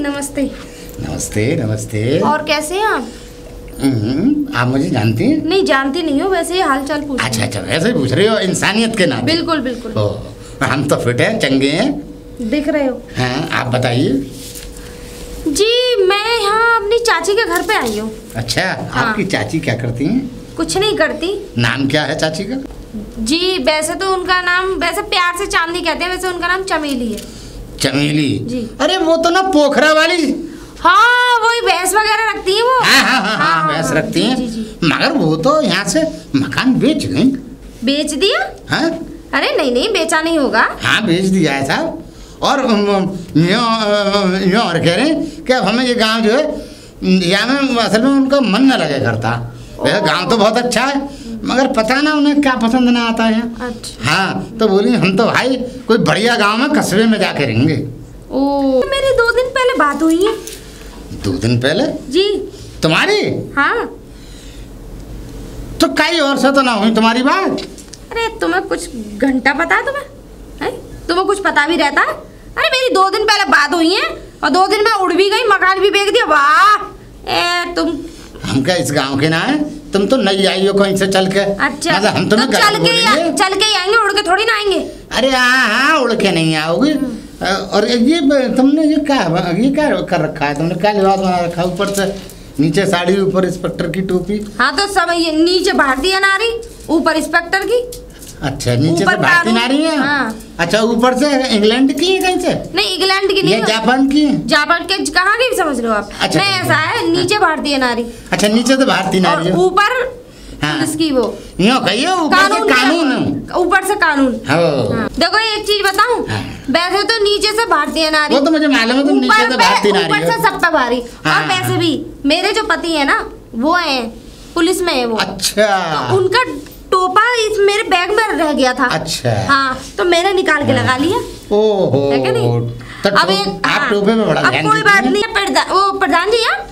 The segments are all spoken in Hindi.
नमस्ते। नमस्ते नमस्ते। और कैसे हैं आप? आप मुझे जानती हैं? नहीं जानती नहीं हो, वैसे ही हाल चाल पूछ। अच्छा वैसे ही पूछ रही हो, इंसानियत के नाते। बिल्कुल बिल्कुल। हम तो फिट हैं, चंगे हैं। दिख रहे हो। हाँ आप बताइए। जी मैं यहाँ अपनी चाची के घर पे आई हूँ। अच्छा हाँ। आपकी चाची क्या करती हैं? कुछ नहीं करती। नाम क्या है चाची का? जी वैसे तो उनका नाम, वैसे प्यार से चांदनी कहते हैं, वैसे उनका नाम चमेली है। चमेली जी। अरे वो तो ना पोखरा वाली। हाँ वही भैंस वगैरह रखती है वो। हाँ भैंस रखती हैं। जी, जी। मगर वो तो यहाँ से मकान बेच गई। बेच दिया? हाँ अरे नहीं बेचा नहीं होगा। हाँ बेच दिया है साहब। और यूँ और कह रहे हैं कि अब हमें ये गांव जो है यहाँ में असल में उनका मन न लगे करता। वैसे गांव तो बहुत अच्छा है मगर पता ना उन्हें क्या पसंद ना आता है। अच्छा। हाँ तो बोली हम तो भाई कोई बढ़िया गांव में कस्बे में जाके रहेंगे। ओ मेरी 2 दिन पहले बात हुई है। 2 दिन पहले? जी। तुम्हारी? हाँ। तो कई और से तो ना हुई तुम्हारी बात। अरे तुम्हें कुछ घंटा पता है तुम्हें? है? तुम्हें कुछ पता भी रहता है? अरे मेरी 2 दिन पहले बात हुई है और 2 दिन में उड़ भी गई, मकान भी बेच दिया। वाह तुम। हम क्या इस गांव के ना है? तुम तो नई आई हो कहीं से चल के। अच्छा मतलब हम तुम्हें तो चल के ही आएंगे, उड़ के थोड़ी ना आएंगे। अरे हाँ उड़ के नहीं आओगे। और ये तुमने ये क्या कर रखा है? तुमने क्या लिबास बना रखा है? ऊपर से नीचे साड़ी, ऊपर इंस्पेक्टर की टोपी। हाँ तो सब नीचे भारतीय नारी, ऊपर इंस्पेक्टर की। अच्छा नीचे से भारतीय नारी है। हाँ। अच्छा ऊपर से इंग्लैंड की है कहीं से? नहीं इंग्लैंड की नहीं है, जापान की है। जापान के कहाँ की समझ रहे हो आप? अच्छा, नहीं ऐसा है, नीचे भारतीय नारी। अच्छा नीचे तो भारतीय नारी है, ऊपर हाँ। पुलिस की वो यूँ कहिए ऊपर से कानून, ऊपर से कानून। हाँ। देखो एक चीज बताऊं, वैसे तो नीचे से भारतीय नारी, वो तो मुझे मालूम है, तो नीचे से भारतीय नारी ऊपर से सब पे भारी। और वैसे भी मेरे जो पति है ना वो है पुलिस में है वो। अच्छा तो उनका टोपा इस मेरे बैग में रह गया था। अच्छा हाँ तो मैंने निकाल के लगा लिया। ओहो है क्या नहीं? तो अब एक आप टोपे में बड़ा अब ध्यान कोई देती बात हैं। नहीं। वो प्रधान जी आप?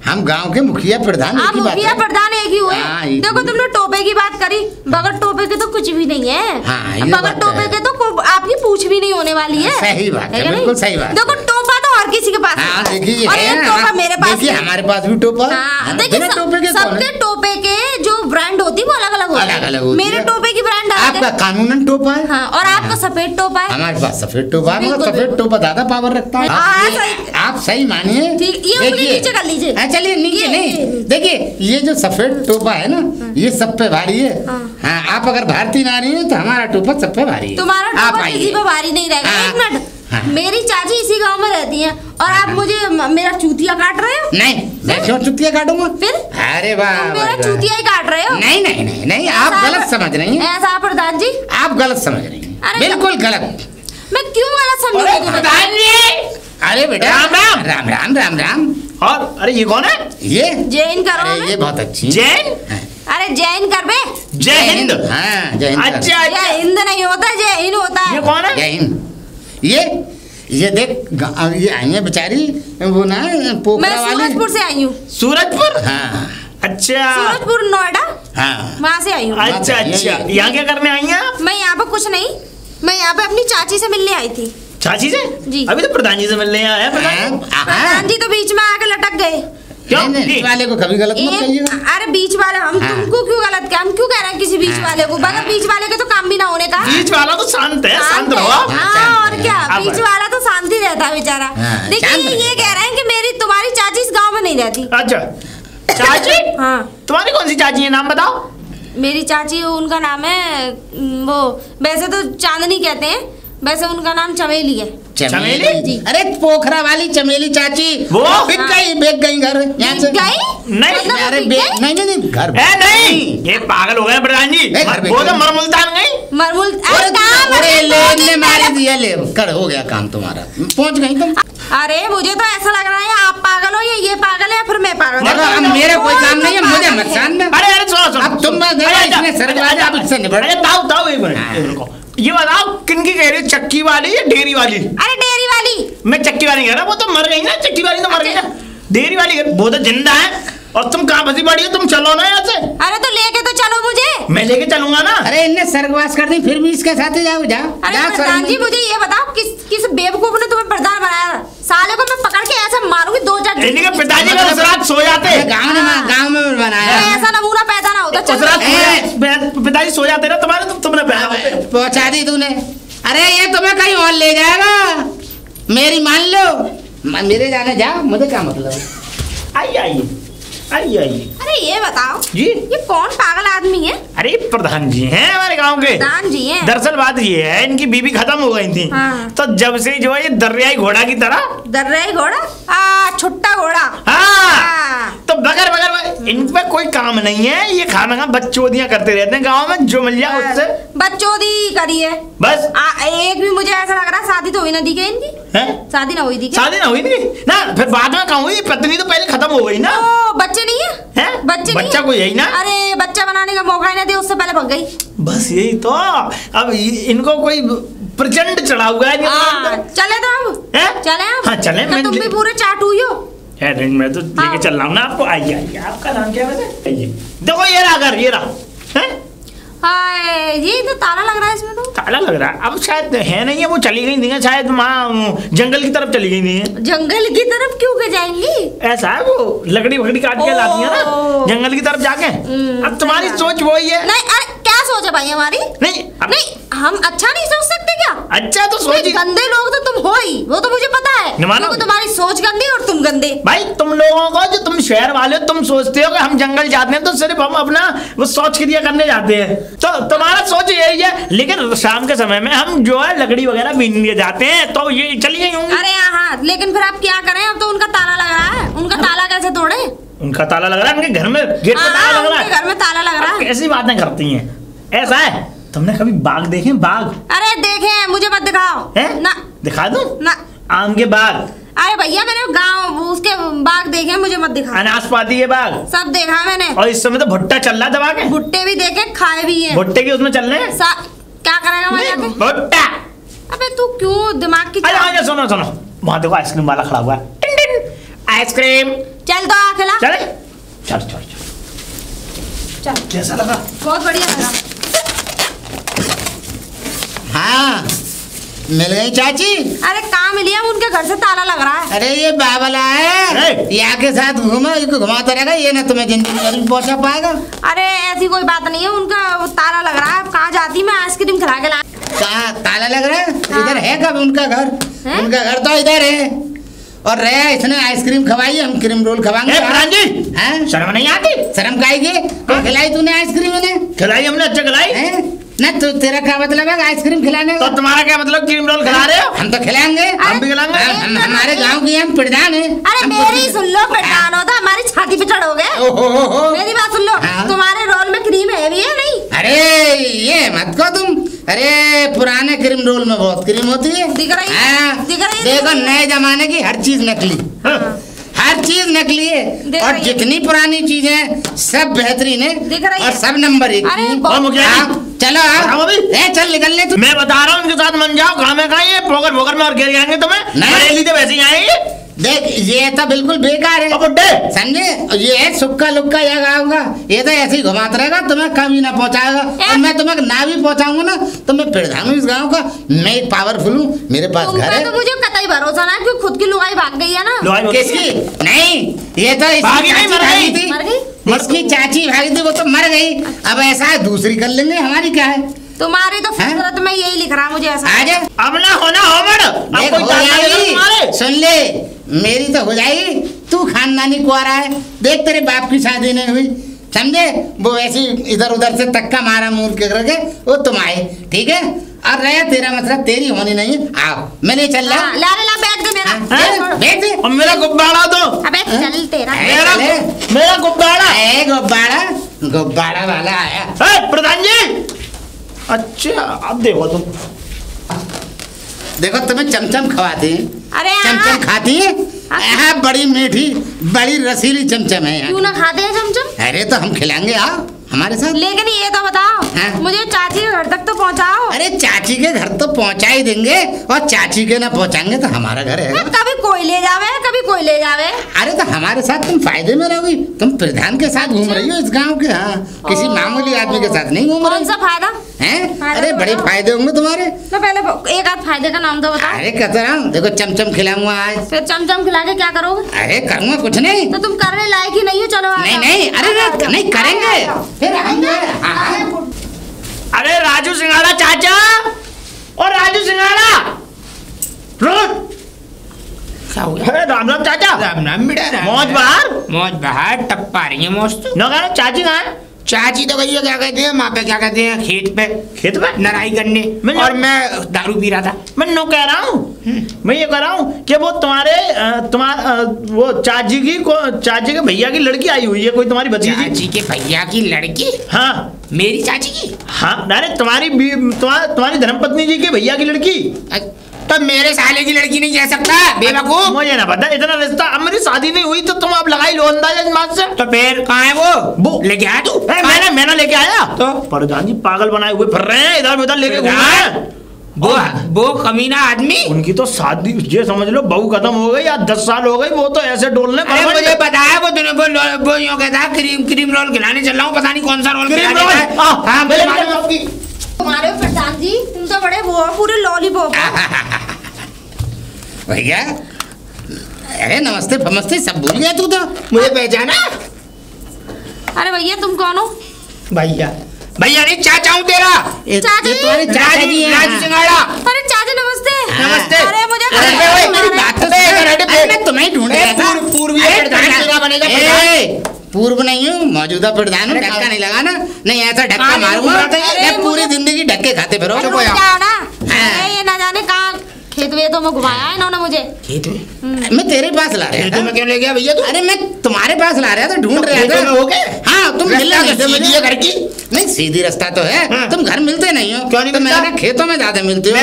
हम गांव के मुखिया प्रधान आप एक ही बात मुखिया है। प्रधान एक ही हुए। हाँ, एक देखो ही। तुमने टोपे की बात करी, बगैर टोपे के तो कुछ भी नहीं है। हाँ, ये बगैर बात टोपे है। के तो आपकी पूछ भी नहीं होने वाली है। सही बात है, क्या बिल्कुल नहीं? सही बात। देखो टोपा तो हर किसी के पास हाँ है। देखिए और एक टोपा मेरे पास देखिए है। हमारे पास भी टोपा। हाँ, देखिए बिना टोपे के कौन सबके है? टोपे के जो ब्रांड होती है वो अलग अलग होती है। अलग-अलग होती मेरे है। टोपे की ब्रांड अलग आपका है। कानूनन टोपा है। हाँ और आपका सफेद टोपा है। हमारे पास सफेद टोपा है, मगर बिल्कुल, सफेद बिल्कुल। टोपा ज्यादा पावर रखता है। हाँ, सही। आप सही मानिए। ठीक, ये उंगली नीचे कर लीजिए। हाँ चलिए नीचे नहीं, देखिए ये जो सफेद टोपा है ना ये सब पे भारी है। हाँ आप अगर भारतीय नारी है तो हमारा टोपा सब पे भारी है। तुम्हारा आप टोपा किसी आइए। पे भारी नहीं रहेगा। हाँ, एक मिनट, हाँ। मेरी चाची इसी गांव में रहती हैं और आप मुझे मेरा चूतिया काट रहे हो? नहीं मैं क्यों चुतिया काटूंगा? फिर? अरे वाह तुम मेरा वाह, वाह। चूतिया ही काट रहे हो। नहीं नहीं नहीं नहीं आप ऐसा गलत समझ रही हैं। ऐसा प्रधान जी? आप गलत समझ रही हैं, अरे बिल्कुल गलत। मैं क्यों गलत समझूंगी तुम्हें? प्रधान जी अरे बेटा राम राम। राम राम राम राम। और अरे ये कौन है? ये जैन करो अरे ये मैं। बहुत अच्छी जैन? हाँ। अरे जैन कर बे। जय हिंद। हाँ जय हिंद। अच्छा जय अच्छा। हिंद नहीं होता, जय हिंद होता ये है। कौन है? जय हिंद। ये देख ये आई है बेचारी वो ना मैं पोखरा वाली। सूरजपुर से आई हूँ। सूरजपुर? हाँ अच्छा सूरजपुर नोएडा, हाँ वहाँ से आई हूँ। अच्छा अच्छा। यहाँ क्या करने आई हैं आप? मैं यहाँ पे कुछ नहीं, मैं यहाँ पे अपनी चाची से मिलने आई थी। चाची से? जी। अभी तो प्रधान जी से मिलने आया है प्रधान जी। प्रधान जी तो बीच में आके लटक गए। क्यों? नहीं, नहीं, इस वाले को कभी गलत मत कहिएगा। अरे बीच वाले हम हाँ। तुमको क्यों गलत क्या, हम क्यों कह रहे हैं किसी बीच हाँ। वाले को? बगैर बीच वाले के तो काम भी ना होने का। बीच वाला तो शांत है, शांत रहो आप। हाँ, हाँ शांत और है। क्या, आप बीच वाला तो शांति रहता है बेचारा। हाँ, देखिए शांत ये रहेगा। कह रहे हैं कि मेरी तुम्हारी चाची इस गांव में नहीं रहती। अच्छा चाची? हाँ तुम्हारी कौन सी चाची है, नाम बताओ। मेरी चाची, उनका नाम है वो, वैसे तो चांदनी कहते हैं, वैसे उनका नाम चमेली है। चमेली? जी। अरे पोखरा वाली चमेली चाची वो? बिक गई घर यहाँ से। गई? नहीं, मतलब वो अरे बिक गई? नहीं घर है नहीं, ये पागल हो गए प्रधान जी। नहीं, घर पे वो तो गई। मरमुल्तान गई। मरमुल अरे कहाँ अरे मरमुल? ले ने मार दिया, ले कर हो गया काम तुम्हारा, पहुंच गई तुम। अरे मुझे तो ऐसा लग रहा है आप पागल हो या ये पागल है या फिर मैं पागल देखो हूँ। अब मेरा कोई काम नहीं है, मुझे मत जानना। अरे अरे सुनो सुनो। अब तुम बस अरे, इसने सरगवाजा, अब इससे निबड़। अरे ताऊ ताऊ एक मिनट एक रुको। ये बताओ किनकी कह रही हो, चक्की वाली या डेयरी वाली? अरे डेयरी वाली। मैं चक्की वाली कह रहा, वो तो मर गई ना, चक्की वाली तो मर गई ना। डेयरी वाली वो तो जिंदा है। और तुम कहाँ फंसी पड़ी हो? तुम चलो ना यहाँ से। अरे तो लेके तो चलो मुझे। मैं लेके चलूंगा ना। अरे इनने स्वर्गवास कर दी, फिर भी इसके साथ ही जाओ। अरे प्रधान जी मुझे ये बताओ किस बेवकूफ ने तुम्हें प्रधान बनाया? साले को मैं पकड़ के ऐसे मारूंगी 2-4 इनके पिताजी का उस रात सो जाते। गाँव में बनाया ऐसा नमूना पैदा ना होता। उस रात पिताजी सो जाते ना तुम्हारे, तो तुमने पहुंचा दी तूने। अरे ये तुम्हें कहीं और ले जाएगा, मेरी मान लो। मेरे जाने जाओ, मुझे क्या मतलब। आइए। अरे ये बताओ जी, ये कौन पागल आदमी है? अरे प्रधान जी हैं हमारे गांव के। प्रधान जी हैं। दरअसल बात ये है, इनकी बीवी खत्म हो गई थी। हाँ। तो जब से जो है ये दर्रियाई घोड़ा की तरह। दर्रियाई घोड़ा? छुट्टा घोड़ा। हाँ। तो बगर इन पे कोई काम नहीं है, ये खाना बच्चोदियां करते रहते हैं गाँव में, जो मिल जाए उससे बच्चोदी करिए बस। एक भी मुझे ऐसा लग रहा शादी तो हुई ना दी क्या इनकी? शादी ना हुई थी क्या? शादी ना हुई थी ना, फिर बाद में कहाँ हुई? पत्नी तो पहले खत्म हो गई ना। बच्चे नहीं है? बच्चा कोई यही ना। अरे बच्चा बनाने का मौका ही ना दे, उससे पहले भग गई। बस यही तो। अब इनको कोई प्रचंड चढ़ा हुआ है। चले तो अब चले। हाँ चले। तुम भी पूरे चाट हुई हो। मैं तो लेके चल रहा हूँ ना आपको। आइए। आपका नाम क्या है? देखो ये रहा घर, ये रहा। हाय, ये तो ताला लग रहा है इसमें। तो ताला लग रहा है, अब शायद है नहीं है, वो चली गई नहीं है शायद, वहाँ जंगल की तरफ चली गई नहीं है। जंगल की तरफ क्यों के जाएंगी? ऐसा है, वो लकड़ी वकड़ी काट के लाती है ना जंगल की तरफ जाके। अब तुम्हारी सोच वो ही है। नहीं, क्या सोच है भाई हमारी? नहीं हम अच्छा नहीं सोच सकते क्या? अच्छा तो सोच। गंदे लोग तो तुम हो ही, वो तो मुझे पता है। तुम्हारी सोच गंदी और तुम गंदे। भाई तुम लोगों को, जो तुम शहर वाले हो, तुम सोचते हो कि हम जंगल जाते हैं तो सिर्फ हम अपना वो शौच क्रिया करने जाते हैं, तो तुम्हारा सोच यही है। लेकिन शाम के समय में हम जो है लकड़ी वगैरह बीनने जाते हैं, तो ये चली गई होंगी। अरे हाँ, लेकिन फिर आप क्या करें? अब तो उनका ताला लग रहा है। उनका ताला कैसे तोड़े? उनका ताला लग रहा है, उनके घर में गेट पे ताला लग रहा है। घर में ताला लग रहा है। कैसी बातें करती हैं? ऐसा है, तुमने कभी बाग देखे? बाग? अरे देखे, मुझे मत दिखाओ। ना दिखा दूं ना? आम के बाग। अरे भैया मैंने गाँव उसके बाग देखे, मुझे मत दिखा। नाशपाती के बाग सब देखा मैंने। और इस समय तो भुट्टा चल रहा है दबा के। भुट्टे भी देखे, खाए भी हैं। भुट्टे के उसमें चल रहे हैं। क्या करेगा वहाँ जाके? भुट्टा। अबे तू क्यों दिमाग की? अरे सुनो वहाँ देखो आइसक्रीम वाला खड़ा हुआ है। आइसक्रीम चल तो आ खिला। चल। कैसा लगा? बहुत बढ़िया लगा। हाँ मिल गई चाची। अरे कहाँ मिली है? उनके घर से ताला लग रहा है। अरे ये बाबला है, यहाँ के साथ घूमो, इसको घुमाता रहेगा, ये ना तुम्हें जिंदगी में पहुंचा पाएगा। अरे ऐसी कोई बात नहीं है, उनका ताला लग रहा है। कहाँ जाती? मैं आइसक्रीम खिला के ला। कहाँ ताला लग रहा है? इधर है कब उनका घर? उनका घर तो इधर है। और रहे इसने आइसक्रीम खवाई, हम क्रीम रोल खवाएंगे। शर्म नहीं आती? शर्म खाएगी? खिलाई तूने आइसक्रीम? खिलाई हमने, अच्छा खिलाई ना। तो तेरा क्या मतलब है आइसक्रीम खिलाने का? तो तुम्हारा क्या मतलब? क्रीम रोल खिला रहे हो? हम तो खिलाएंगे। हम भी खिलाएंगे। हमारे गांव की हम प्रधान है। अरे मेरी सुन लो, प्रधान होता हमारी छाती पे चढ़ोगे। मेरी बात सुन लो। तुम्हारे रोल में क्रीम है भी है नहीं? अरे ये मत कहो तुम। अरे पुराने क्रीम रोल में बहुत क्रीम होती है। दिख रही है? देखो नए जमाने की हर चीज नकली, हर चीज नकली है। और जितनी पुरानी चीजें सब बेहतरीन है और सब नंबर 1। चलो चल निकल ले। मैं बता रहा हूँ उनके साथ मन जाओ। कहाँ में ये पोकर पोकर में और गिर जाएंगे तुम्हें। नहीं तो वैसे ही आएंगे। देख ये तो बिल्कुल बेकार है, समझे? ये है सुक्का लुक्का या गाऊंगा, ये तो ऐसे ही घुमाता रहेगा, तुम्हें कभी ना पहुंचाएगा। और मैं तुम्हें ना भी पहुंचाऊंगा ना, तो मैं प्रधान हूँ इस गाँव का, मैं एक पावरफुल हूँ, मेरे पास घर है। तो मुझे कतई भरोसा ना, क्योंकि खुद की लुगाई भाग गई है ना। किसकी? नहीं, ये तो इसकी चाची भागी थी, वो तो मर गई। अब ऐसा है दूसरी कर लेंगे, हमारी क्या है? तुम्हारी तो फितरत में यही लिख रहा मुझे ऐसा। अब ना होना हो मत। सुन ले, मेरी तो हो जाएगी। तू खानदानी कुआरा है, देख तेरे बाप की शादी नहीं हुई, समझे? वो ऐसी इधर उधर से तक्का मारा मूल के करके वो तुम आए, ठीक है? और रहा तेरा मतलब तेरी होनी नहीं है। आओ मैं नहीं चल रहा। ला बैग दे मेरा। बैग दे। और मेरा गुब्बारा दो। अबे चल तेरा। मेरा गुब्बारा। गुब्बारा वाला आया। प्रधान जी। अच्छा अब देखो तुम, देखो तुम्हें चमचम खवाते हैं। अरे चमचम खाती है? बड़ी मीठी बड़ी रसीली चमचम है। क्यों ना खाते हैं चमचम? अरे तो हम खिलाएंगे, आओ हमारे साथ। लेकिन ये तो बताओ, मुझे चाची के घर तक तो पहुंचाओ। अरे चाची के घर तो पहुंचा ही देंगे, और चाची के ना पहुंचाएंगे तो हमारा घर है। कभी कोई कोई ले जावे, कभी कोई ले जावे। अरे तो हमारे साथ तुम फायदे में रहोगी, तुम प्रधान के साथ घूम रही हो इस गांव के। हाँ, किसी मामूली आदमी के साथ नहीं घूम रही। कौन सा फायदा हैं? अरे बड़े फायदे होंगे तुम्हारे। तो पहले एक आध फायदे का नाम तो बताओ। अरे कहता रहा हूँ, देखो चमचम खिलाऊंगा आज। फिर चमचम खिला के क्या करोगे? अरे करूँगा कुछ नहीं। तो तुम करने लायक ही नहीं हो। चलो नहीं नहीं, अरे नहीं करेंगे, फिर आएंगे। अरे राजू सिंघाड़ा चाचा, और राजू सिंघाड़ा रोज क्या हो गया? राम राम चाचा। राम राम बेटा। मौज बाहर, मौज बाहर, टप्पा रही है मौज तो। न कहा चाची कहाँ है? चाची तो भैया क्या कहते हैं, माँ पे क्या कहते हैं, खेत पे खेत में नराई करने, और मैं दारू पी रहा था। मैं नो कह रहा हूँ, मैं ये कह रहा हूँ कि वो वो चाची के भैया की लड़की आई हुई है, कोई तुम्हारी भतीजी। चाची के भैया की लड़की? हाँ, मेरी चाची की? हाँ, अरे तुम्हारी धर्मपत्नी जी के भैया की लड़की। तो मेरे साले की लड़की नहीं कह सकता बेवकूफ? मुझे ना पता, इतना रिश्ता, अब मेरी शादी नहीं हुई तो तुम अब लगाई लो अंदाजा इस बात से। तो फिर कहाँ है वो लेके आया तू? मैंने लेके आया तो प्रधान जी पागल बनाए हुए फिर रहे हैं, इधर उधर लेके घूम रहे हैं। वो कमीना आदमी, उनकी तो शादी ये समझ लो बहू खत्म हो गई या 10 साल हो गई, वो तो ऐसे डोलने। मुझे पता है वो यूँ कहता है क्रीम रोल खिलाने चल रहा हूँ, पता नहीं कौन सा रोल खिलाने। तुम्हारे प्रधान जी तुम तो बड़े वो पूरे लॉलीपॉप। भैया अरे नमस्ते फमस्ते सब भूल गया तू तो, मुझे पहचाना? अरे भैया तुम कौन हो? भैया भैया नहीं, चाचा हूँ तेरा। चाची? तुम्हारे चाचा जी हैं। राजू सिंघाड़ा। अरे चाची नमस्ते। नमस्ते। अरे मुझे मेरी बात तो सुन, मैं तुम्हें ढूंढ रहा था। पूर्व नहीं हूँ, मौजूदा प्रधान हूँ। धक्का नहीं लगाना, नहीं ऐसा धक्का मारूंगा मैं पूरी जिंदगी धक्के खाते फिरो। ये ना जाने कहाँ खेत वेतों में घुमाया है इन्होंने मुझे। खेत में? मैं तेरे पास ला रहा था। मैं क्यों ले गया भैया तू? अरे मैं तुम्हारे पास ला रहा था, ढूंढ रहा था। हो गए? हाँ, तुम मिलने नहीं थे घर की। नहीं सीधी रास्ता तो है, तुम घर मिलते नहीं हो। क्यों नहीं? तो मैंने खेतों में ज्यादा मिलते हो,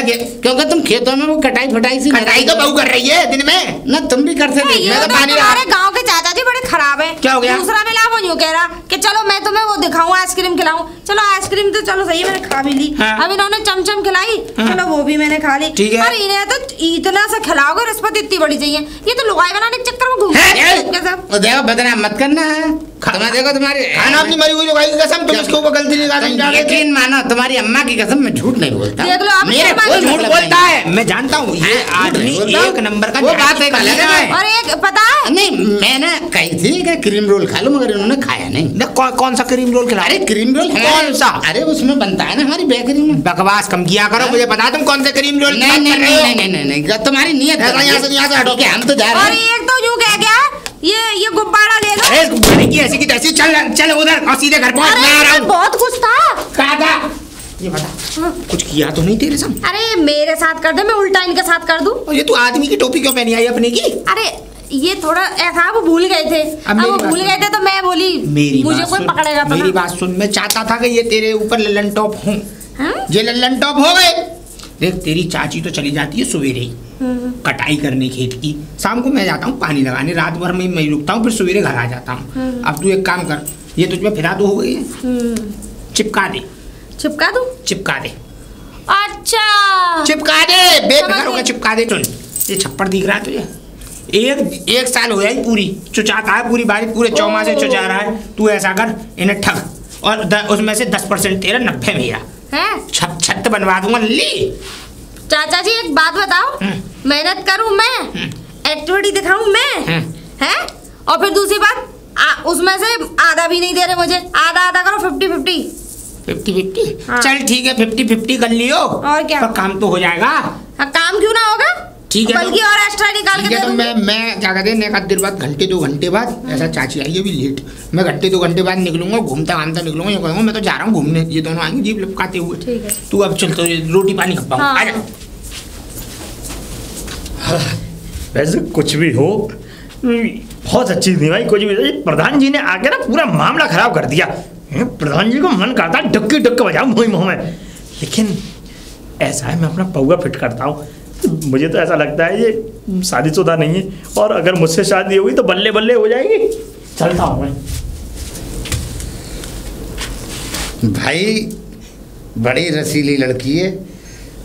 क्योंकि तुम खेतों में वो कटाई फटाई सी कटाई तो बहू कर रही है दिन में ना, तुम भी करते थे। तुम्हारे गाँव के चाचा जी बड़े खराब है। क्या हो गया? दूसरा मिला वो यूँ कह रहा कि चलो मैं तुम्हें वो दिखाऊं, आइसक्रीम खिलाऊं। चलो आइसक्रीम तो चलो सही मैंने खा भी ली। अब इन्होंने चमचम खिलाई, चलो वो भी मैंने खा ली। और इन्हें तो इतना सा खिलाओगे, रिश्वत इतनी बड़ी चाहिए। ये तो लुगाई बनाने के चक्कर में घूम रहे हैं। बदनाम मत करना है। तुम्हें देखो तुम्हारी खाना अपनी मरी हुई लुगाई की कसम, तुम इसके ऊपर गलती नहीं कर। यकीन मानो तुम्हारी अम्मा की कसम, मैं झूठ नहीं बोलता। देख लो आप मेरे कोई झूठ बोलता है, मैं जानता हूँ। ये आदमी एक नंबर का, वो बात एक अलग है। और एक पता है, नहीं मैंने कही थी कि क्रीम रोल खा लो, मगर इन्होंने खाया नहीं। कौन सा क्रीम रोल खिला? अरे क्रीम रोल कौन सा? अरे उसमें बनता है ना हमारी बेकरी में। बकवास कम किया करो, मुझे पता तुम कौन सा क्रीम रोल। नहीं नहीं नहीं नहीं नहीं, तुम्हारी नियत यहाँ से हटो के हम तो जा रहे हैं। और एक तो यूँ कह गया ये गुब्बारा ले लो। अरे गुब्बारे की ऐसी की तैसी, चल उधर और सीधे घर पहुंच। मैं आ रहा हूँ। बहुत कुछ था। कहा था ये बता, कुछ किया तो नहीं तेरे साथ? अरे मेरे साथ कर दे, मैं उल्टा इनके साथ कर दूं। और ये तू आदमी की टोपी क्यों पहनी आई अपने की? अरे ये थोड़ा ऐसा वो भूल गए थे, अब वो भूल गए थे तो मैं बोली मुझे कोई पकड़ेगा तो। मेरी बात सुन, मैं चाहता था कि ये तेरे ऊपर लल्लन टॉप हूँ। ये लल्लन टॉप हो गए। देख तेरी चाची तो चली जाती है सवेरे ही कटाई करने खेत की, शाम को मैं जाता हूँ पानी लगाने, रात भर में मैं रुकता हूँ, फिर सवेरे घर आ जाता हूँ। अब तू एक काम कर, ये तुझ में फिरा तो हो गई है, चिपका दे। चिपका दूं? चिपका दे। अच्छा चिपका दे, बेफिक्र होकर चिपका दे। सुन ये छप्पर दिख रहा है तुझे, एक साल हो जाए पूरी चुचाता है, पूरी बारी पूरे चौमा से चुचा रहा है। तू ऐसा कर, इन्हें ठग, और उसमें से 10% तेरा, 90 मेरा है। छत बनवा दूंगा ली। चाचा जी एक बात बताओ, मेहनत करूं मैं, एक्टिविटी दिखाऊं मैं, हैं? और फिर दूसरी बात उसमें से आधा भी नहीं दे रहे मुझे, आधा करो, 50-50। हाँ। चल ठीक है 50-50 कर लियो, और क्या तो काम तो हो जाएगा। हाँ, काम क्यों ना होगा, ठीक है बल्कि और एक्स्ट्रा निकाल के दे दूंगी। तो मैं क्या कहते हैं, एक आध देर बाद, घंटे 2 घंटे बाद, ऐसा चाची आई अभी लेट, मैं घंटे 2 घंटे बाद निकलूंगा, घूमता घामता निकलूंगा, ये कहूँगा मैं तो जा रहा हूँ घूमने, ये दोनों आएंगे जीभ लपकाते हुए। ठीक है तू अब चल, तो रोटी पानी खपाऊँ। हाँ। आजा। वैसे कुछ भी हो, बहुत अच्छी थी भाई, कुछ भी। प्रधान जी ने आके ना पूरा मामला खराब कर दिया। प्रधान जी को मन करता है डक्के बजाऊं मुंह में, लेकिन ऐसा है मैं अपना पौवा फिट करता हूँ। मुझे तो ऐसा लगता है ये शादीशुदा नहीं है, और अगर मुझसे शादी होगी तो बल्ले बल्ले हो जाएगी। चलता हूँ मैं। भाई बड़ी रसीली लड़की है।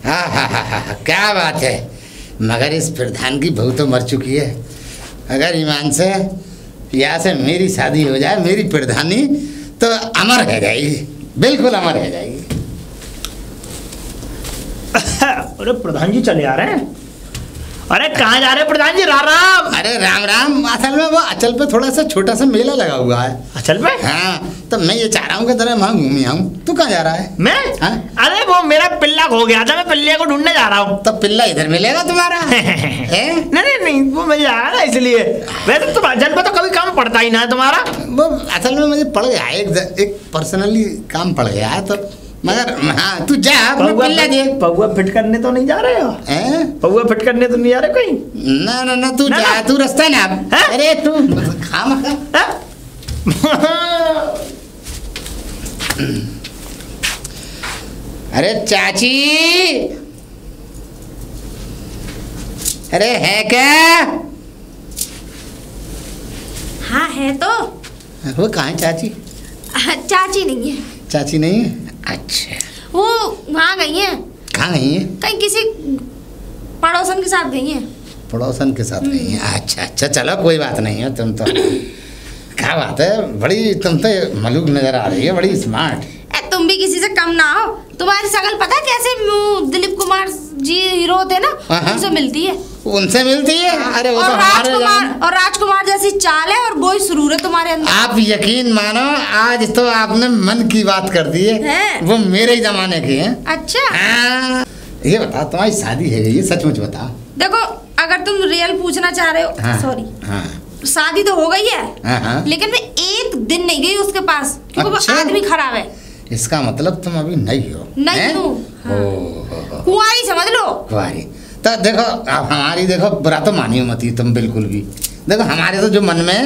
हाँ हाँ हाँ हाँ, क्या बात है। मगर इस प्रधान की बहू तो मर चुकी है। अगर ईमान से यहाँ से मेरी शादी हो जाए, मेरी प्रधानी तो अमर रह जाएगी, बिल्कुल अमर रह जाएगी। अरे प्रधान जी चले आ रहे हैं। अरे कहाँ जा रहे हैं प्रधान जी? राम राम। अरे राम राम। असल में वो अचल पे थोड़ा सा छोटा सा मेला लगा हुआ है। अचल पे? हाँ, तो मैं ये चाह रहा हूँ कि तेरे वहाँ घूमी आऊँ। तू कहाँ जा रहा है? मैं? हाँ? अरे वो मेरा पिल्ला खो गया था, मैं पिल्ले को ढूंढने जा रहा हूँ। तो पिल्ला इधर मिलेगा तुम्हारा? नहीं वो मिल जाएगा ना, इसलिए। वैसे तुम अचल पे तो कभी काम पड़ता ही ना है तुम्हारा। वो असल में मुझे पड़ गया है, एक पर्सनली काम पड़ गया है, तो मगर हाँ तू जा, पिल्ला दे। पौवा फिट करने तो नहीं जा रहे हो? पौवा फिट करने तो नहीं जा रहे कोई? ना ना ना तू जा, तू रास्ता ना। अरे तू खाम अरे चाची, अरे है क्या? हाँ है तो। वो कहाँ है चाची? चाची नहीं है। चाची नहीं है? अच्छा, वो वहाँ गई है। कहाँ गई है? कहीं किसी पड़ोसन के साथ गई है। पड़ोसन के साथ गई है? अच्छा अच्छा, चलो कोई बात नहीं है। तुम तो क्या बात है, बड़ी तुम तो मलूक नजर आ रही है, बड़ी स्मार्ट। तुम भी किसी से कम ना हो। तुम्हारी शकल पता है कैसे दिलीप कुमार जी हीरो होते हैं ना, उनसे मिलती है। उनसे मिलती है? अरे वो तो और राजकुमार जैसी चाल है और वही सुरूर है तुम्हारे अंदर। आप यकीन मानो, आज तो आपने मन की बात कर दी है। वो मेरे ही जमाने की है। अच्छा ये बता, तुम्हारी शादी है ये सचमुच बता। देखो अगर तुम रियल पूछना चाह रहे हो, सॉरी, शादी तो हो गई है, लेकिन मैं एक दिन नहीं गई उसके पास, क्योंकि वो आदमी खराब है। इसका मतलब तुम अभी नहीं हो? नहीं हूँ, कुंवारी समझ लो। कुंवारी तो देखो, अब हमारी देखो बुरा तो मानियो मत ही तुम बिल्कुल भी। देखो हमारे तो जो मन में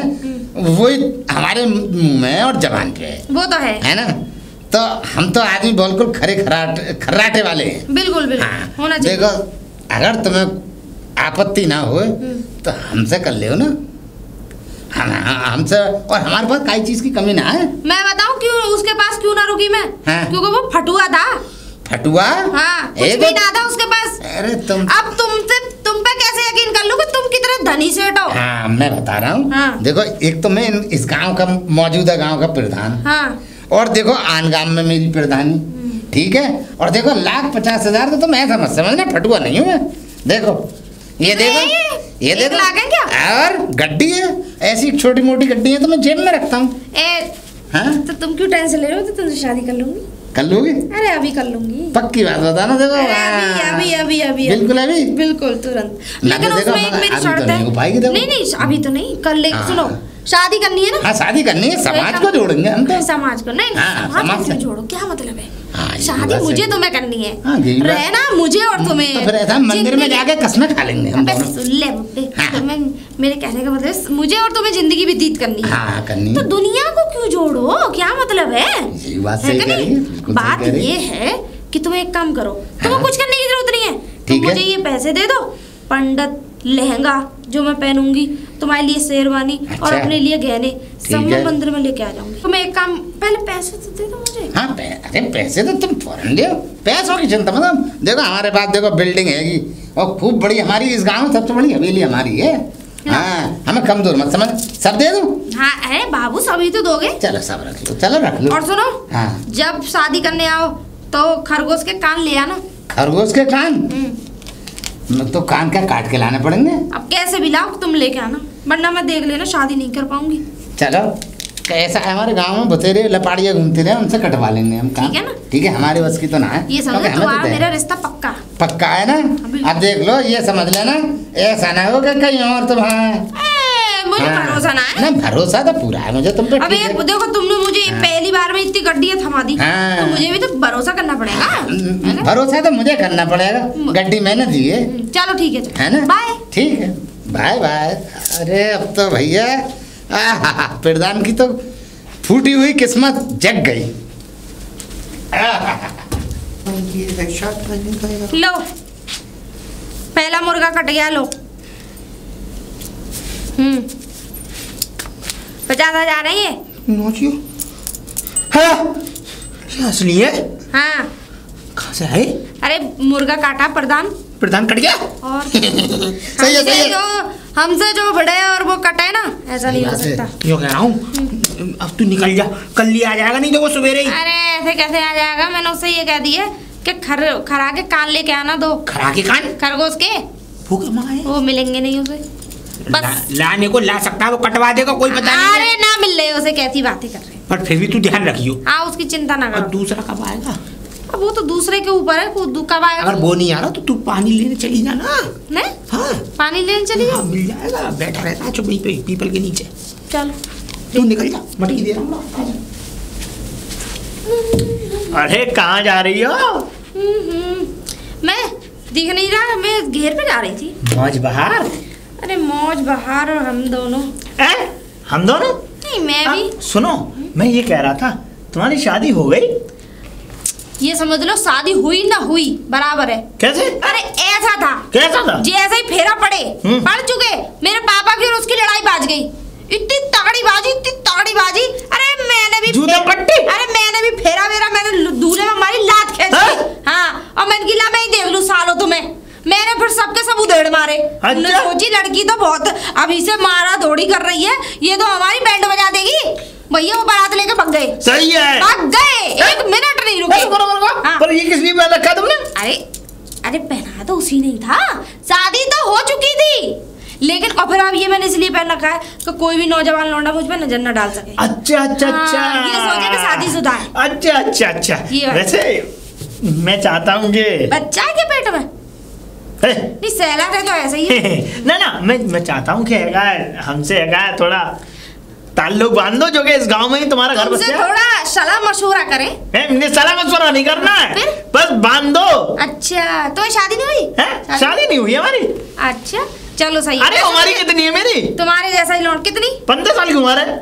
वही हमारे मुंह में और जबान पे है। वो तो है ना? तो हम तो आदमी बिल्कुल खरे खर्राटे वाले हैं। बिल्कुल बिल्कुल होना चाहिए। देखो अगर तुम्हें आपत्ति ना हो तो हमसे कर ले ना, हमसे, और हमारे पास काई चीज की कमी ना है। मैं बताऊं क्यों उसके पास क्यों ना रुकी मैं? क्योंकि वो फटुआ था। फटुआ? हाँ, कुछ भी ना था उसके पास। अरे तुम तुम पे कैसे यकीन कर लूं कि तुम कितने धनी सेठ हो? हाँ मैं बता रहा हूँ। हाँ। देखो एक तो मैं इस गांव का मौजूदा गांव का प्रधान, हाँ। और देखो आन गांव में मेरी प्रधानी, ठीक है। और देखो 1,50,000 तो तुम ऐसा मत समझना, फटुआ नहीं हूँ मैं। देखो ये देखो, ये देखो क्या? और गड्डी है, ऐसी छोटी मोटी गड्डी है तो मैं जेब में रखता हूँ। तो तुम क्यों टेंशन ले रहे हो? तो तुमसे शादी कर लूंगी। कर लोगी? अरे अभी कर लूंगी। पक्की बात बता ना। देखो अभी बिल्कुल अभी बिल्कुल तुरंत। लेकिन उसमें एक मेरी शर्त है। नहीं अभी तो नहीं, कर ले। सुनो, शादी करनी है ना? हाँ शादी करनी है, समाज को जोड़ेंगे हम तो। समाज को नहीं, समाज को जोड़ो, क्या मतलब है? शादी मुझे तुम्हें करनी है, रहना मुझे और तुम्हें। तो फिर ऐसा मंदिर में जाके कसमें खा लेंगे हम दोनों। सुन ले तुम्हें, मेरे कहने का मतलब मुझे और तुम्हें जिंदगी व्यतीत करनी है। हाँ करनी है। तो दुनिया को क्यों जोड़ो, क्या मतलब है? ये बात सही कह रही है। बात ये है कि तुम्हें एक काम करो, तुम्हें कुछ करने की जरूरत नहीं है। तुम मुझे ये पैसे दे दो, पंडित, लहंगा जो मैं पहनूंगी, तुम्हारे लिए शेरवानी, और अपने लिए गहने, सब मैं मंदिर में लेके आ जाऊंगी। तो मैं एक काम, पहले पैसे तो दे दो मुझे। हाँ अरे पैसे तो तुम फौरन दो, पैसों की चिंता मतलब। देखो हमारे पास देखो बिल्डिंग हैगी और खूब बड़ी, हमारी इस गांव में सबसे बड़ी हवेली हमारी है। हाँ हमें कमजोर मत समझ, सब दे दूं। हाँ अरे बाबू सभी तो दोगे। चलो सब रख लो, चलो रख लो। और सुनो, जब शादी करने आओ तो खरगोश के कान ले आना। खरगोश के कान? तो कान क्या काट के लाने पड़ेंगे? अब कैसे भी लाओ, तुम लेके आना, वरना मैं देख लेना शादी नहीं कर पाऊंगी। चलो कैसा है, हमारे गांव में बतेरे लपाड़िया घूमते रहे, उनसे कटवा लेंगे हम काम। ठीक है ना? ठीक है, हमारे बस की तो ना है। ये समझ तुम्हारा मेरा रिश्ता पक्का पक्का है ना? अब देख लो, ये समझ लेना, ऐसा ना हो कि कहीं और तुम्हारा मुझे भरोसा ना है। ना भरोसा तो पूरा है मुझे तुम पे। अबे देखो, तुमने मुझे पहली बार में इतनी गड्डियां थमा दी, तो मुझे भी तो भरोसा करना पड़ेगा। भरोसा तो मुझे करना पड़ेगा, गड्डी मैंने दी है। चलो ठीक है ना? बाय। ठीक है बाय बाय। अरे अब तो भैया प्रधान की तो फूटी हुई किस्मत जग गई। लो पहला मुर्गा कट गया, लो 50,000 है ये। असली है? हाँ। कहाँ से है? अरे मुर्गा काटा प्रधान, प्रधान कट गया। और सही है, सही है। हमसे जो बड़े और वो कटे ना, ऐसा नहीं हो सकता। यो कह रहा हूँ, अब तू निकल जा, कल ही आ जाएगा, नहीं तो वो सवेरे ही। अरे ऐसे कैसे आ जाएगा? मैंने उससे ये कह दिया कि खरा के कान लेके आना, दो खरा के कान खरगोश के, वो क्या मंगाए? वो मिलेंगे नहीं उसे। बस लाने को ला सकता है, वो कटवा देगा, कोई पता नहीं अरे है। ना मिल रहे उसे, कैसी बातें कर रहे हैं। पर फिर भी तू ध्यान रखियो। हाँ उसकी चिंता ना और करो। दूसरा कब आएगा? अब वो तो दूसरे के ऊपर है, कब आएगा? अगर वो नहीं आ रहा तो तू पानी लेने चली जाना। नहीं हाँ पानी लेने चली हाँ, जाओ। मिल जाएगा, बैठा रहता है चुप वहीं पे पीपल के नीचे। चलो तू निकल जा, मटकी दे रहा हूँ। अरे कहाँ जा रही हो? मैं दिख नहीं रहा, मैं घेर पे जा रही थी। मौज बहार? अरे मौज बहार और हम दोनों। हम दोनों? नहीं मैं भी। सुनो, मैं ये कह रहा था, तुम्हारी शादी हो गई? ये समझ लो शादी हुई ना हुई बराबर है। कैसे? अरे ऐसा था, कैसा था? जैसे ही फेरा पड़े पड़ चुके, मेरे पापा की और उसकी लड़ाई बाज गई। इतनी तगड़ी बाजी, इतनी तगड़ी बाजी। अरे मैंने भी फेरा वेरा मैंने दूल्हे में हमारी लात खींच दी। हाँ और मैंने गिला मैं ही देख लूं सालों तुम्हें। मैंने फिर सबके सब उधेड़ मारे। अच्छा? सोची लड़की तो बहुत अभी से मारा दौड़ी कर रही है, ये तो हमारी बैंड बजा देगी। भैया वो बारात लेके भाग गए। सही है, भाग गए, एक मिनट नहीं रुके। हाँ। पर ये किस लिए पहन रखा तुमने? अरे पहना तो उसी नहीं था, शादी तो हो चुकी थी, लेकिन और फिर अब ये मैंने इसलिए पहन रखा है कि कोई भी नौजवान लौंडा मुझ पे नजर न डाल सके। अच्छा अच्छा अच्छा, ये सोचे कि शादीशुदा है। अच्छा अच्छा अच्छा। ये बात। वैसे मैं चाहता हूँ कि बच्चा है क्या पेट में? नहीं सहला है तो ऐसे ही है। ना मैं चाहता हूँ कि हमसे थोड़ा ताल्लुक बांध दो, जो कि इस गांव में ही तुम्हारा घर बस थोड़ा सलाह मशवरा करें। सलाह मशवरा नहीं करना है, फिर? बस बांध दो। अच्छा तो शादी नहीं हुई? शादी नहीं हुई हमारी। अच्छा चलो सही। अरे हमारी कितनी है? मेरी तुम्हारे जैसा ही लौट। कितनी? 15 साल की उम्र है।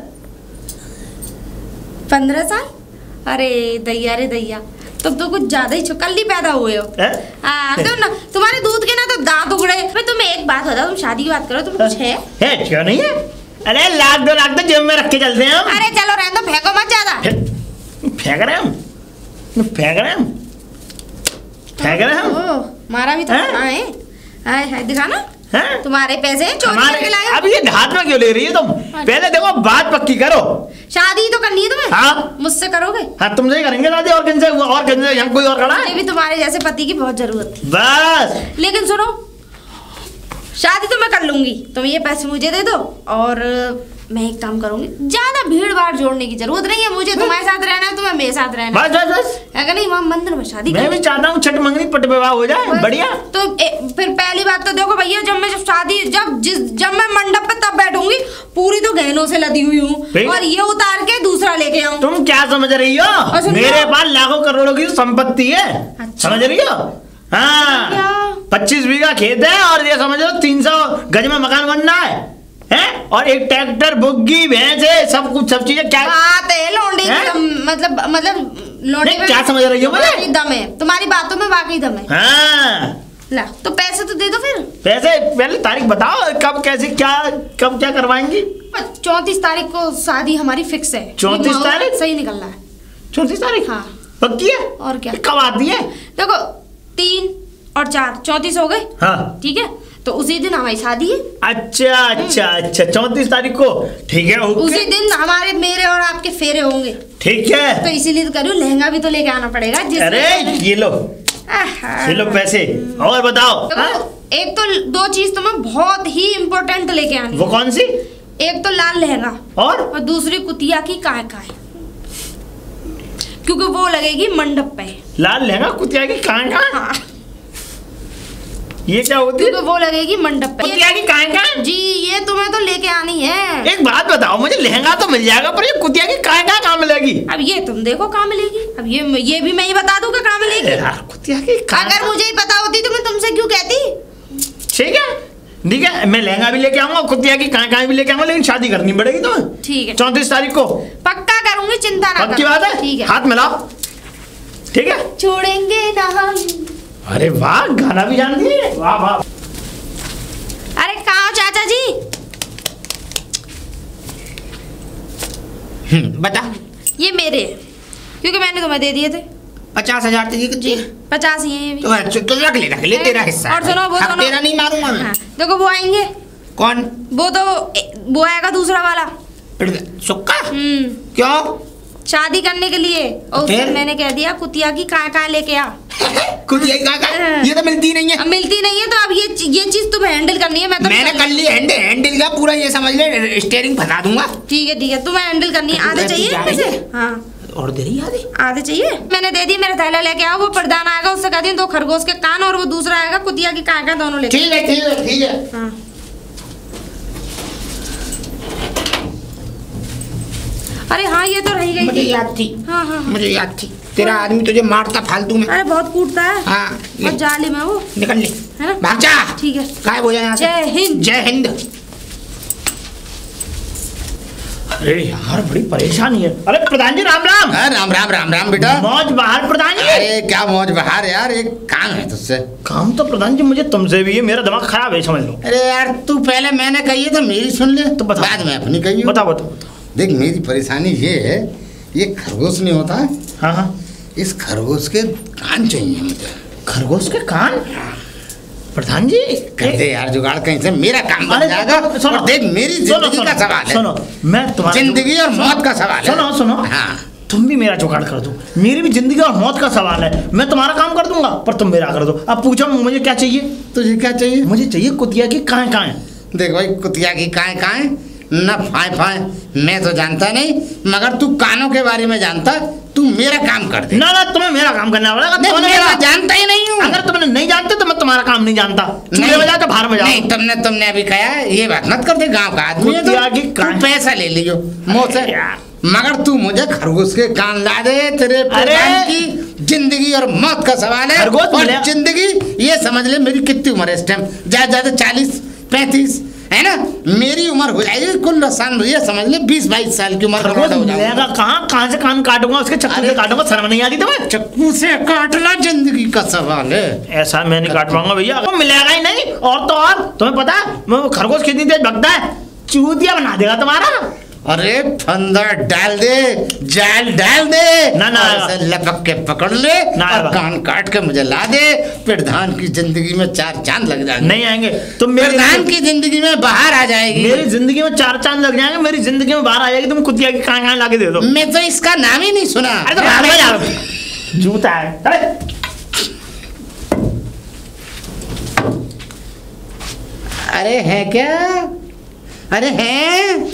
15 साल? अरे दैया रे दैया, तुम तो कुछ ज्यादा ही कल पैदा हुए हो। तो ना तुम्हारे दूध के ना तो दांत उगड़े। मैं तुम्हें एक बात बताओ, तुम शादी की बात करो, तुम कुछ है? क्यों नहीं है? अरे लाख 2 लाख तो जेब में रख के चलते हैं हम। अरे चलो रहने दो, फेंको मत ज्यादा। फेंक रहे हम। मारा भी तो है, दिखाना तुम्हारे पैसे चोरी करके लाए। अब ये हाथ में क्यों ले रही है तुम? पहले देखो बात पक्की करो। शादी तो करनी है तुम्हें? हाँ मुझसे करोगे? हाँ तुमसे ही करेंगे शादी, और किनसे यहाँ कोई और खड़ा है? भी तुम्हारे जैसे पति की बहुत जरूरत थी। बस लेकिन सुनो, शादी तो मैं कर लूंगी, तुम ये पैसे मुझे दे दो और मैं एक काम करूंगी, ज्यादा भीड़ भाड़ जोड़ने की जरूरत नहीं है मुझे। तुम्हारे साथ रहना है, तुम्हें मेरे साथ रहना है। बस अगर नहीं वहाँ मंदिर में शादी मैं भी चाहता हूँ छठ मंगनी पट विवाह हो जाए, बढ़िया। तो फिर पहली बात तो देखो भैया, जब मैं मंडप पे तब बैठूंगी, पूरी तो गहनों से लदी हुई हूँ और ये उतार के दूसरा लेके आऊँ। तुम क्या समझ रही हो? मेरे पास लाखों करोड़ों की संपत्ति है। अच्छा। समझ रही हो? हाँ 25 बीघा खेत है और ये समझ लो 300 गज में मकान बनना है और एक ट्रैक्टर, बुग्गी, भैंस है, सब कुछ, सब चीजें। क्या बात है लौंडे की? मतलब लौंडे में क्या समझ रही हो? वाकई दम है तुम्हारी बातों में, वाकई दम है। हाँ ला तो पैसे तो दे दो फिर। पैसे पहले तारीख बताओ, कब कैसे कब क्या करवाएंगी? 34 तारीख को शादी हमारी फिक्स है। 34 तारीख? सही निकल रहा है। 34 तारीख? हाँ पक्की है? और क्या? कब आती है? देखो 3 और 4 34 हो गए। हाँ ठीक है, तो उसी दिन हमारी शादी है। अच्छा अच्छा अच्छा 34 तारीख को, ठीक है। उसी दिन हमारे मेरे और आपके फेरे होंगे। ठीक है, तो इसीलिए तो करूँ, लहंगा भी तो लेके आना पड़ेगा। अरे ये लो पैसे। और बताओ। एक तो 2 चीज तुम्हें बहुत ही इम्पोर्टेंट लेके आनी। वो कौन सी? एक तो लाल लहंगा और दूसरी कुतिया की काय, क्योंकि वो लगेगी मंडप पे। लाल लहंगा कुतिया की काय? हाँ। ये क्या होती है? वो लगेगी मंडप पे। कुतिया की काय? जी ये तुम्हें तो लेके आनी है। एक बात बताओ, मुझे लहंगा तो मिल जाएगा, पर ये कुतिया की काय कहाँ मिलेगी? अब ये तुम देखो कहाँ मिलेगी। अब ये भी मैं ही बता दूं कहाँ मिलेगी। यार कुतिया की काय, अगर मुझे ही पता होती तो मैं तुमसे क्यों कहती। ठीक है, मैं लहंगा भी लेके आऊंगा, कुतिया की काय भी लेके आऊंगा, लेकिन शादी करनी पड़ेगी तुम्हें। ठीक है, 34 तारीख को पक्का करूंगी, चिंता ना करो। पक्की बात है? ठीक है, हाथ मिलाओ। ठीक है, छोड़ेंगे ना हम। अरे वाह, गाना भी जानती है, वाह वाह। अरे कहाँ चाचा जी? बता। ये मेरे हैं, क्योंकि मैंने तुम्हें दे दिए थे। 50,000 जी 50 ही है ये भी। तो रख ले तेरा हिस्सा। और सुनो वो अब दोनों तेरा नहीं मारूंगा मैं। हाँ, देखो वो आएंगे। कौन? वो आएगा दूसरा वाला। सुक्का? क्यों? शादी करने के लिए। और उससे मैंने कह दिया कुतिया की कहाँ लेके आ। कुतिया की कहाँ? ये तो मिलती नहीं है। अब मिलती नहीं है तो अब ये चीज तुम्हें हैंडल करनी है। मैंने कर ली हैंडल का पूरा, ये समझ ले स्टीयरिंग फंसा दूंगा। ठीक है तुम्हें हैंडल करनी है। आधे चाहिए? हाँ और दे रही आधे चाहिए। मैंने दे दी, मेरा थैला लेके आओ। वो प्रधान आएगा उससे कह दी 2 खरगोश के कान, और वो दूसरा आएगा कुतिया की कहाँ दोनों लेके। ठीक है। हाँ अरे हाँ ये तो रही गई। मुझे याद थी। हाँ मुझे याद थी। तेरा आदमी तुझे मारता फालतू में। अरे बहुत कूटता है। हाँ बहुत जाली में वो। निकल ले, है ना? भाग जा। ठीक है गायब हो जाए यहाँ से। जय हिंद। जय हिंद। अरे यार बड़ी परेशानी है। अरे प्रधान जी राम राम। राम राम राम राम बेटा। मौज बहार प्रधान जी। अरे क्या मौज बहार यार, एक काम है तुझसे। काम तो प्रधान जी मुझे तुमसे भी है, मेरा दिमाग खराब है समझ लो। अरे यार तू पहले मैंने कही है तो मेरी सुन ले, तो बाद में अपनी कही। बताओ। देख मेरी परेशानी ये है, ये खरगोश नहीं होता है। हाँ इस खरगोश के कान चाहिए मुझे। खरगोश के कान? प्रधान जी कर दे यार जुगाड़ कहीं से, मेरा काम बन जाएगा। और देख मेरी जिंदगी का सवाल है। सुनो मैं तुम्हारी जिंदगी और मौत का सवाल है। सुनो हाँ तुम भी मेरा जुगाड़ कर दो। मेरी भी जिंदगी और मौत का सवाल है। मैं तुम्हारा काम कर दूंगा पर तुम मेरा कर दो। अब पूछो मुझे क्या चाहिए? तुझे क्या चाहिए? मुझे चाहिए कुतिया की काएं। देख भाई कुतिया की काएं न फाए मैं तो जानता नहीं, मगर तू कानों के बारे में जानता। तू मेरा काम कर दे। ना तुम्हें मेरा काम करना पड़ेगा। मैं जानता ही नहीं हूँ। अगर तुमने नहीं जानते तो मैं तुम्हारा काम नहीं जानता। चूल्हे में जाकर बाहर में जाओ। नहीं तुमने अभी कहा ये बात मत कर दे, गाँव का आदमी है तू पैसा ले लियो मुँह से, मगर तू मुझे खरगोश के कान ला दे। तेरे प्रधान की जिंदगी और मौत का सवाल है। और जिंदगी ये समझ ले मेरी कितनी उम्र है इस टाइम, ज्यादा 40-35 है ना। मेरी उम्र हो जाएगी कुल ये समझ ले 20-22 साल की उम्र। कहाँ से कान काटूंगा? उसके चक्कू से काटूंगा। शर्म नहीं आती तुम्हें? चक्कू से काटना जिंदगी का सवाल है। ऐसा मैं नहीं काट पाऊंगा भैया, मिलेगा ही नहीं। और तो और तुम्हें पता है खरगोश कितनी तेज भगता है, चूतिया बना देगा तुम्हारा। अरे फंदा डाल दे, जाल डाल दे, ना लपक के पकड़ ले और कान काट के मुझे ला दे। प्रधान की जिंदगी में 4 चांद लग जाएंगे। नहीं आएंगे तुम। प्रधान की जिंदगी में बाहर आ जाएगी। मेरी जिंदगी में 4 चांद लग जाएंगे। मेरी जिंदगी में बाहर आ जाएगी। तुम कुतिया की कान ला के दे दो। मैं तो इसका नाम ही नहीं सुना। अरे तो बाहर जाओ, जूता है। अरे है क्या? अरे हैं?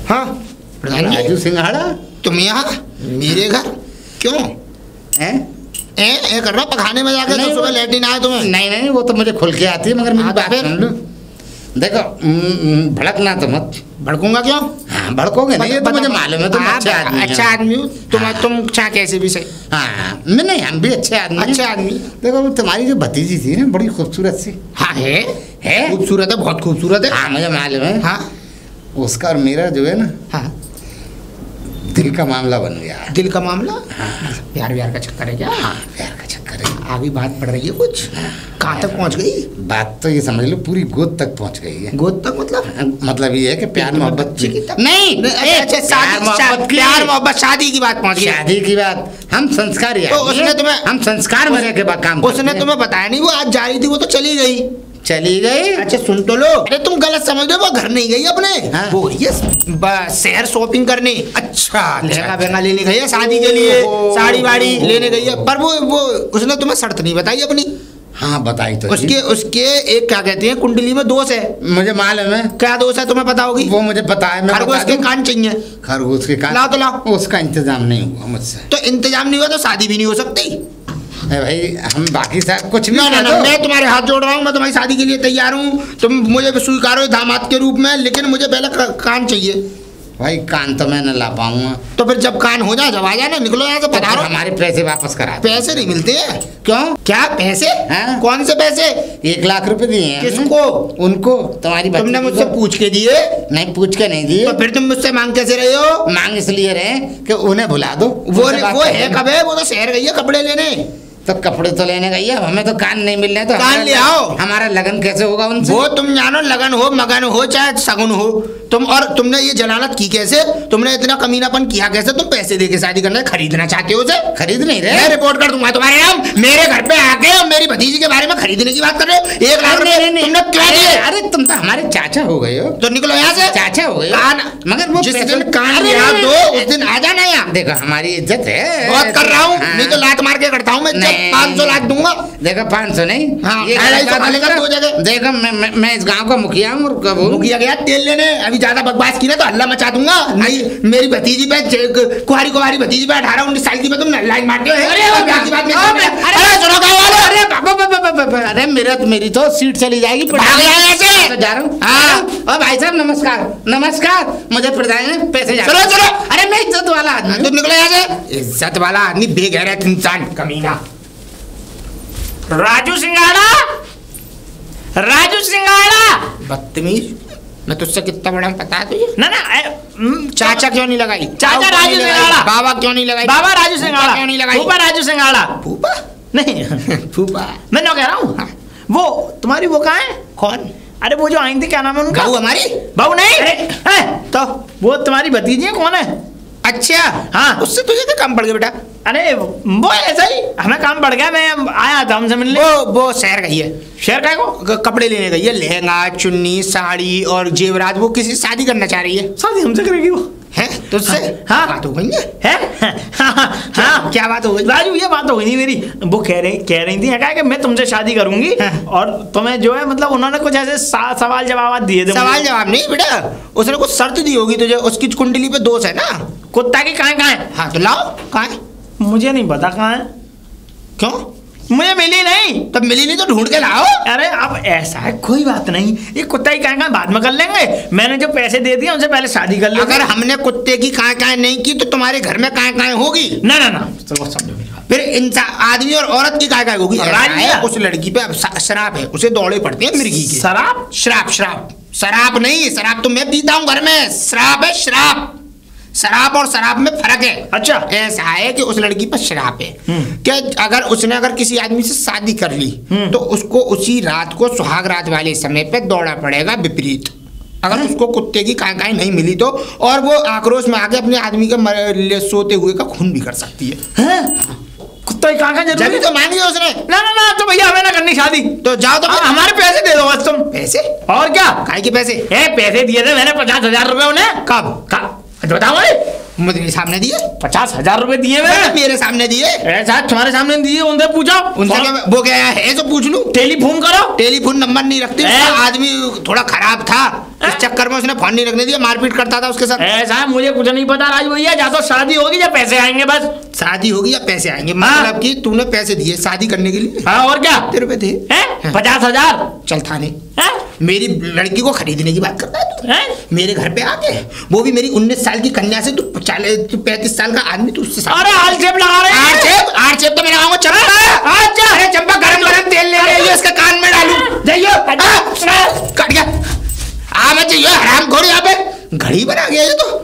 हाँ राजू सिंघाड़ा, तुम यहाँ मेरे घर क्यों हैं? कर रहा पखाने में जाके तो सुबह लेटिन आए तुम्हें? नहीं वो तो मुझे खुल के आती है, मगर मेरी बात सुन लो। देखो भड़कना तो मत। भड़कूंगा क्यों? हाँ भड़कोगे नहीं, ये तो मुझे मालूम है। तुम अच्छा आदमी हो। तुम चाह कैसे भी सही। हाँ मैं नहीं, हम भी अच्छे आदमी। देखो तुम्हारी जो भतीजी थी ना बड़ी खूबसूरत सी। हाँ है खूबसूरत है, बहुत खूबसूरत है। हाँ मुझे मालूम है। हाँ उसका और मेरा जो है ना, हाँ दिल का मामला बन गया। दिल का मामला? हाँ प्यार का चक्कर है क्या? हाँ प्यार का चक्कर है। आगे बात बढ़ रही है कुछ? कहाँ तक पहुँच गई बात? तो ये समझ लो पूरी गोद तक पहुँच गई है। गोद तक मतलब ये है कि प्यार मोहब्बत नहीं, प्यार मोहब्बत शादी की बात पहुँच गई। शादी की बात हम संस्कार है। उसने तुम्हें, हम संस्कार में के बाद काम, उसने तुम्हें बताया नहीं? वो आज जा रही थी, वो तो चली गई। अच्छा सुन तो लो। अरे तुम गलत समझ रहे हो, वो घर नहीं गई अपने। हाँ? वो गई है शहर शॉपिंग करने। अच्छा लहंगा लेने गई है शादी के लिए, साड़ी वाड़ी लेने गई है। पर वो उसने तुम्हें शर्त नहीं बताई अपनी? हाँ बताई तो। उसके एक क्या कहते हैं कुंडली में दोष है। मुझे मालूम है। क्या दोष है तुम्हें पता होगी? वो मुझे पता है। खरगोश के कान चाहिए। खरगोश के कान लाओ तो लाओ। उसका इंतजाम नहीं हुआ मुझसे। तो इंतजाम नहीं हुआ तो शादी भी नहीं हो सकती भाई। हम बाकी सब कुछ भी ना, मैं तुम्हारे हाथ जोड़ रहा हूँ। मैं तुम्हारी शादी के लिए तैयार हूँ। तुम मुझे स्वीकारो दामाद के रूप में, लेकिन मुझे पहले कान चाहिए। भाई कान तो मैं न ला पाऊंगा। तो फिर जब कान हो जाए, जब आ जाए ना, निकलो यहाँ से, पधारो। हमारे पैसे वापस करा। पैसे नहीं मिलते हैं। क्यों? क्या पैसे? हाँ? कौन से पैसे? 1 लाख रुपए दिए हैं। किसको? उनको। तुम्हारी तुमने मुझसे पूछ के दिए? नहीं पूछ के नहीं दिए। तो फिर तुम मुझसे मांग कैसे रहे हो? मांग इसलिए रहे कि उन्हें भुला दो। वो है कब है? वो तो शहर गई है कपड़े लेने। तो कपड़े तो लेने गई है, हमें तो कान नहीं मिल रहे, तो कान ले आओ। हमारा लगन कैसे होगा उनसे? वो तुम जानो, लगन हो मगन हो चाहे सगुन हो तुम, और तुमने ये जलालत की कैसे? तुमने इतना कमीनापन किया कैसे? तुम पैसे दे के शादी करना खरीदना चाहते हो उसे? खरीद नहीं रहे। मैं रिपोर्ट कर दूंगा तुम्हारे नाम। मेरे घर पे आके और मेरी भतीजी के बारे में खरीदने की बात कर रहे हो। 1 लाख रुपए तुमने क्यों दिए? अरे तुम तो हमारे चाचा हो गए हो। तो निकलो यहाँ से। चाचा हो गए कान, मगर वो जिस पैसे- दिन कान अरे लिया नहीं, दो नहीं, उस दिन आ जाना यहाँ। देखो हमारी इज्जत है, बहुत कर रहा हूँ, हाँ। नहीं तो लात मार के करता हूँ मैं। नहीं। 500 लाख दूंगा। देखो 500 नहीं, हाँ, ये 250 गलत बात लेगा करो। 2 जगह। देखो मैं इस गांव का मुखिया हूँ और कब मुखिया गया तेल लेने, अभी ज्यादा बकवास की ना तो हल्ला मचा दूंगा। नहीं, मेरी भतीजी पे कुहारी कुहारी भतीजी पे 18-19 साल की पे तुम लाइन मारते हो। अरे सुनो गाँव वालों, अरे बाबा, अरे मेरी तो सीट चली जाएगी। भाग यहाँ ऐसे। जा रहा हूँ। हाँ। और भाई साहब नमस्कार, मुझे प्रधान पैसे जा। चलो चलो। अरे मैं इज्जत वाला आदमी तुम निकलो यहाँ से। इज्जत वाला आदमी बेगैरत इंसान कमीना। राजू सिंघाड़ा, राजू सिंघाड़ा। बदतमीज, मैं तुझसे कितना बड़ा हूँ पता है तुझे? ना ना चाचा क्यों नहीं लगाई? चाचा बाबा क्यों राजू नहीं लगाई? सिंघाड़ा। बाबा क्यों नहीं लगाई? बाबा राजू सिंघाड़ा क्यों नहीं लगाई? फूफा राजू सिंघाड़ा। फूफा नहीं फूफा मैं ना कह रहा हूँ। वो तुम्हारी वो कहाँ है? कौन? अरे वो जो आई थी, क्या नाम है उनका? बहू हमारी? बहू नहीं है तो वो तुम्हारी भतीजी है, कौन है? अच्छा, हाँ। उससे तुझे क्या काम पड़ गया बेटा? अरे वो ऐसा ही हमें काम पड़ गया, मैं आया था हमसे मिलने। वो शहर गई है। शहर का है को? कपड़े लेने गई है, लहंगा चुन्नी साड़ी और जेवरात। वो किसी शादी करना चाह रही है। शादी हमसे करेगी वो? है तुझसे? हाँ। बात हो गई है? है हाँ क्या बात हो गई? राजू ये बात हो गई थी मेरी। वो कह रही थी क्या कि मैं तुमसे शादी करूंगी हाँ। और तुम्हें जो है मतलब उन्होंने कुछ ऐसे सवाल जवाब दिए थे। सवाल जवाब नहीं बेटा, उसने कुछ शर्त दी होगी तुझे। उसकी कुंडली पे दोष है ना। कुत्ता की कहाँ है? हाँ तो लाओ। कहाँ है? मुझे नहीं पता कहाँ है, क्यों? मुझे मिली नहीं। तब मिली नहीं तो ढूंढ के लाओ। अरे अब ऐसा है, कोई बात नहीं, ये कुत्ता की कहाँ बाद में कर लेंगे। मैंने जो पैसे दे दिए उनसे पहले शादी कर लो। अगर हमने कुत्ते की कहाँ नहीं की तो तुम्हारे घर में कहाँ होगी? ना ना ना चलो समझो मेरी बात। फिर इंसान आदमी और औरत की कहाँ होगी? राजिया। उस लड़की पे अब शराब है, उसे दौड़े पड़ते हैं मिर्गी के। शराब? श्राप शराब नहीं, शराब तो मैं पीता हूँ घर में। श्राप है श्राप। शराब और शराब में फर्क है। अच्छा। ऐसा है कि उस लड़की पर शराब है कि अगर किसी आदमी से शादी कर ली तो उसको उसी रात को सुहाग रात वाले समय पे दौड़ा पड़ेगा विपरीत। अगर उसको कुत्ते की काय नहीं मिली तो, और वो आक्रोश में आके अपने आदमी के सोते हुए का खून भी कर सकती है। कुत्ता की कहाँ जरूरी? जब तो मांगी उसने। ना तो भैया हमें ना करनी शादी। तो जाओ तो हमारे पैसे दे दो बस तुम। पैसे? और क्या? काय के पैसे? पैसे दिए थे मैंने 50,000 रुपए उन्हें। कब? बताओ मेरे सामने दिए? 50,000 रुपए दिए मैंने। मेरे सामने दिए? ऐसा तुम्हारे सामने दिए, उनसे पूछो। उनसे वो क्या है जो पूछ लूं? टेलीफोन करो। टेलीफोन नंबर नहीं रखती। आदमी थोड़ा खराब था, इस चक्कर में उसने फोन नहीं रखने दिया, मारपीट करता था उसके साथ। ऐसा मुझे कुछ नहीं पता राजू भैया, या तो शादी होगी या पैसे आएंगे बस। शादी होगी या पैसे आएंगे? मतलब कि तूने पैसे दिए शादी करने के लिए? हाँ और क्या? तेरे रुपए थे 50,000। चल थाने। मेरी लड़की को खरीदने की बात करता है तू? मेरे घर पे आके, वो भी मेरी 19 साल की कन्या से। तू 35 साल का आदमी, तू उससे अरे आलचेप लगा रहे हैं। आरचेप तो मैं लगाऊंगा। चंपा अरे चंपा, गरम तेल ले ले, इसके कान में डालूं। जाइयो कट गया। आ मैं जाइयो हराम खोर, यहाँ पे घड़ी बना गया ये तो।